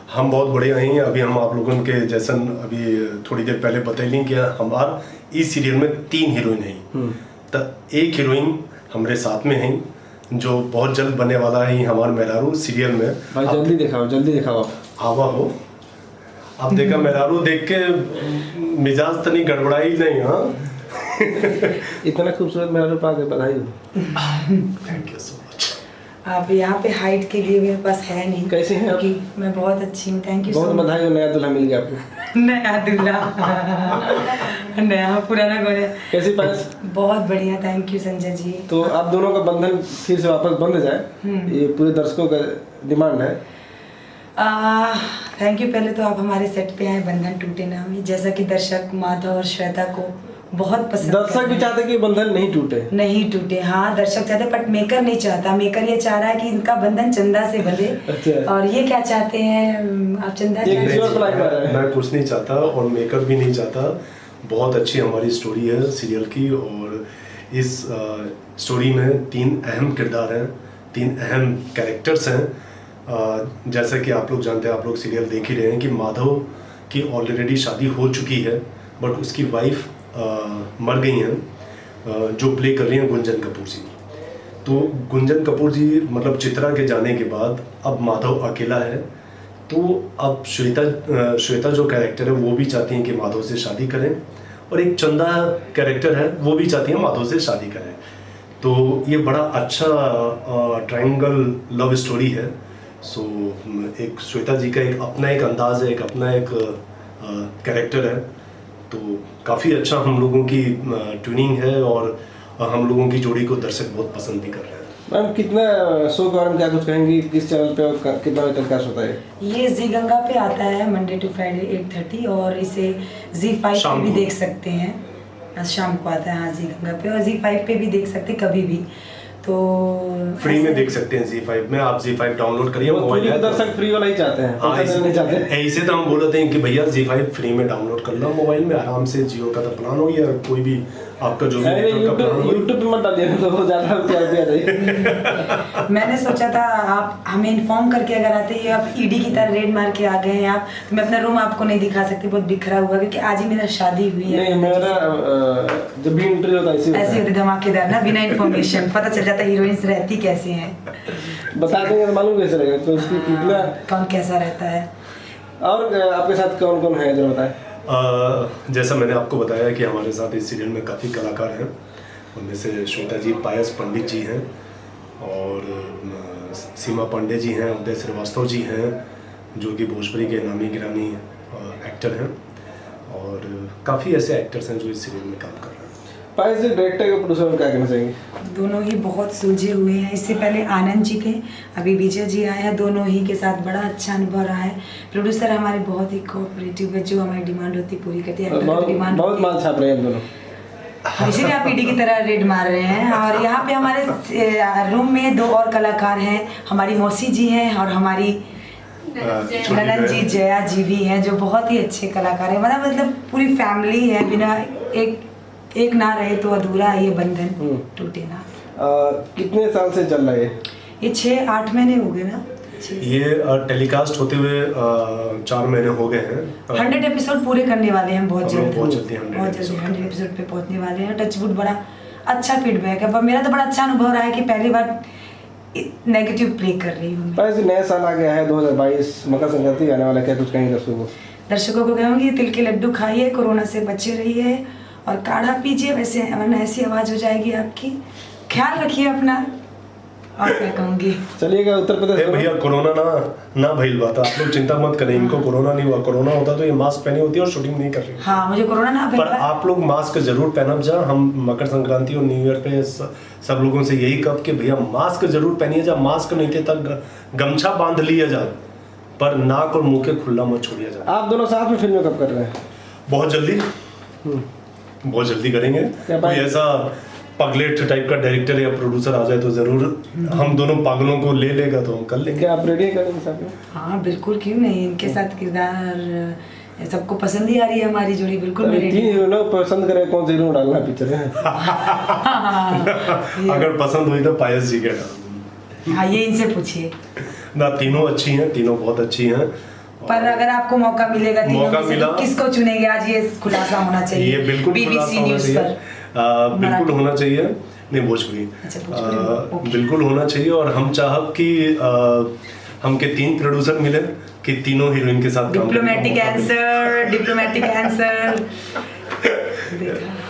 हम बहुत बढ़िया हैं। अभी हम आप लोगों के जैसन अभी थोड़ी देर पहले बतैली कि हमार इस सीरियल में 3 हीरोइन हैं। तो एक हीरोइन हमारे साथ में है जो बहुत जल्द बनने वाला है हमार मेहरारू सीरियल में। भाई जल्दी दिखाओ आवा हो आप देखा मेहरारू देख के मिजाज तनी गड़बड़ाई नहीं। हाँ इतना खूबसूरत मेहरारू पा के बधाई हो। Thank you so much. आप यहाँ पे हाइट के लिए मेरे पास है नहीं। कैसे हैं आप? क्योंकि मैं बहुत अच्छी हूँ। थैंक यू बहुत बधाई हो, नया दूल्हा मिल गया आपको। नया दूल्हा नया पुराना कौन है। कैसी पास? बहुत बढ़िया, थैंक यू संजय जी। तो आप दोनों का बंधन फिर से वापस बंध जाए, ये पूरे दर्शकों का डिमांड है। Thank you. पहले तो आप हमारे सेट पे आए, बंधन टूटे ना हमें, जैसा कि दर्शक माधव और श्वेता को बहुत पसंद। दर्शक भी चाहते कि बंधन नहीं टूटे। हाँ दर्शक चाहते, बट मेकर नहीं चाहता। मेकर ये चाह रहा है कि इनका बंधन चंदा से बंधे। अच्छा। और ये क्या चाहते हैं आप? चंदा मैं कुछ नहीं चाहता और मेकर भी नहीं चाहता। बहुत अच्छी हमारी स्टोरी है सीरियल की और इस स्टोरी में 3 अहम किरदार हैं, 3 अहम कैरेक्टर्स हैं। जैसा कि आप लोग जानते हैं, आप लोग सीरियल देख ही रहे हैं कि माधव की ऑलरेडी शादी हो चुकी है, बट उसकी वाइफ मर गई हैं, जो प्ले कर रही हैं गुंजन कपूर जी। तो गुंजन कपूर जी मतलब चित्रा के जाने के बाद अब माधव अकेला है। तो अब श्वेता जो कैरेक्टर है वो भी चाहती हैं कि माधव से शादी करें, और एक चंदा कैरेक्टर है वो भी चाहती हैं माधव से शादी करें। तो ये बड़ा अच्छा ट्रायंगल लव स्टोरी है। सो एक श्वेता जी का एक अपना एक अंदाज है, एक अपना एक कैरेक्टर है। तो काफ़ी अच्छा हम लोगों की ट्यूनिंग है और हम लोगों की जोड़ी को दर्शक बहुत पसंद भी कर रहे हैं। मैम कितना शो के बारे में क्या कुछ कहेंगी? किस चैनल पे और कितना बजे टेलीकास्ट होता है? ये जी गंगा पे आता है मंडे टू फ्राइडे 8:30, और इसे Z5 पे भी देख सकते हैं। आज शाम को आता है हाँ जी गंगा पे, और Z5 पे भी देख सकते हैं कभी भी। तो फ्री में देख सकते हैं Z5 में। आप Z5 डाउनलोड करिए मोबाइल में। दर्शक फ्री वाला ही चाहते हैं, नहीं चाहते। ऐसे तो हम बोल रहे हैं कि भैया Z5 फ्री में डाउनलोड कर लो मोबाइल में आराम से। जियो का तो प्लान हो या कोई भी आपका जो भी यूट्यूब पे मत डालिए तो ज़्यादा रुपया जाएगी। मैंने सोचा था आप हमें इन्फॉर्म करके अगर आते हैं, आप ईडी की तरह रेड मार के आ गए हैं आप, तो मैं अपना रूम आपको नहीं दिखा सकती, बहुत बिखरा हुआ, क्योंकि आज ही मेरा शादी हुई है। नहीं मेरा जब भी इंटरव्यू होता है ऐसे होते धमाकेदार ना, बिना इन्फॉर्मेशन पता चल जाता हीरोइंस रहती कैसी हैं। बता देंगे तो मालूम कैसे रहेगा तो उसकी कितना कौन कैसा रहता है। और आपके साथ कौन कौन है जरा बताएं। जैसा मैंने आपको बताया कि हमारे साथ इस सीरियल में काफ़ी कलाकार हैं। उनमें से श्वेता जी पायस पंडित जी हैं, और सीमा पांडे जी हैं, उदय श्रीवास्तव जी हैं जो कि भोजपुरी के नामी गिरामी एक्टर हैं, और काफ़ी ऐसे एक्टर्स हैं जो इस सीरियल में काम कर रहे हैं। पायस जी डायरेक्टर के प्रोड्यूसर क्या कहना चाहेंगे? दोनों ही बहुत सुलझे हुए हैं। इससे पहले आनंद जी थे, अभी विजय जी आए हैं। दोनों ही के साथ बड़ा अच्छा अनुभव रहा है। प्रोड्यूसर हमारे बहुत ही कोऑपरेटिव है, जो हमारी डिमांड होती है पूरी करती है। बहुत माल छाप रहे हैं दोनों, इसीलिए आप ईडी की तरह रेड मार रहे हैं। और यहाँ पे हमारे रूम में 2 और कलाकार हैं, हमारी मौसी जी हैं और हमारी ननन जी जया जी भी हैं, जो बहुत ही अच्छे कलाकार हैं। मतलब पूरी फैमिली है, बिना एक ना रहे तो अधूरा है ये बंधन, टूटे ना। कितने साल से चल रहा है ये? 6-8 महीने हो गए ना। ये टेलीकास्ट होते हुए 4 महीने हो गए हैं। 100 एपिसोड पूरे करने वाले हैं बहुत जल्द। बहुत जल्दी 100 एपिसोड पे पहुंचने वाले हैं। टचवुड बड़ा अच्छा फीडबैक है, पर मेरा तो बड़ा अच्छा अनुभव रहा है कि पहली बार नेगेटिव प्ले कर रही हूँ। बस नया साल आ गया है 2022, मकर संक्रांति आने वाला, क्या कुछ कहेंगे दर्शकों को कहूँगी तिल के लड्डू खाइए, कोरोना से बचे रहिए और काढ़ा पीजिए, वैसे वरना ऐसी आवाज़ हो जाएगी आपकी। ख्याल रखिए अपना, और क्या कहूँगी। चलिएगा उत्तर प्रदेश। भैया कोरोना ना भइल बात, आप लोग चिंता मत करें। इनको कोरोना नहीं हुआ। कोरोना होता तो ये मास्क पहनी होती और शूटिंग नहीं कर रही। हाँ मुझे कोरोना ना पर आप लोग मास्क जरूर पहनब जा। हम मकर संक्रांति और न्यू ईयर पे सब लोगों से यही कब कि भैया मास्क जरूर पहनिए जा। मास्क नहीं थे तक गमछा बांध लिया जा, पर नाक और मुंह के खुला मत छोड़िए जा। आप दोनों साथ में फिल्में कब कर रहे हैं? बहुत जल्दी करेंगे। कोई ऐसा पगलेट टाइप का डायरेक्टर या प्रोड्यूसर आ जाए तो जरूर हम दोनों पागलों को ले लेगा तो हम कर लेंगे। क्या आप रेडी हैं करने के साथ में? हाँ बिल्कुल, क्यों नहीं। इनके साथ किरदार सबको पसंद ही आ रही है हमारी जोड़ी। बिल्कुल तीन हीरो लोग पसंद करें, कौन सा हीरो डालना पिक्चर में? अगर पसंद हुई तो पायस जी का डाल। हाँ ये इनसे पूछिए ना। तीनों अच्छी हैं, तीनों बहुत अच्छी हैं, पर अगर आपको मौका मिलेगा तीनों मौका में से, मिला, तो किसको चुनेंगे? आज ये खुलासा होना चाहिए, ये बिल्कुल BBC खुलासा होना न्यूज़ चाहिए। पर। बिल्कुल होना चाहिए, नहीं भोजपुरी, अच्छा, भोजपुरी में, ओके। बिल्कुल होना चाहिए। और हम चाहब कि हमके 3 प्रोड्यूसर मिले कि तीनों हीरोइन के साथ काम करने का डिप्लोमेटिक मौका मिले। Answer, diplomatic answer. देखा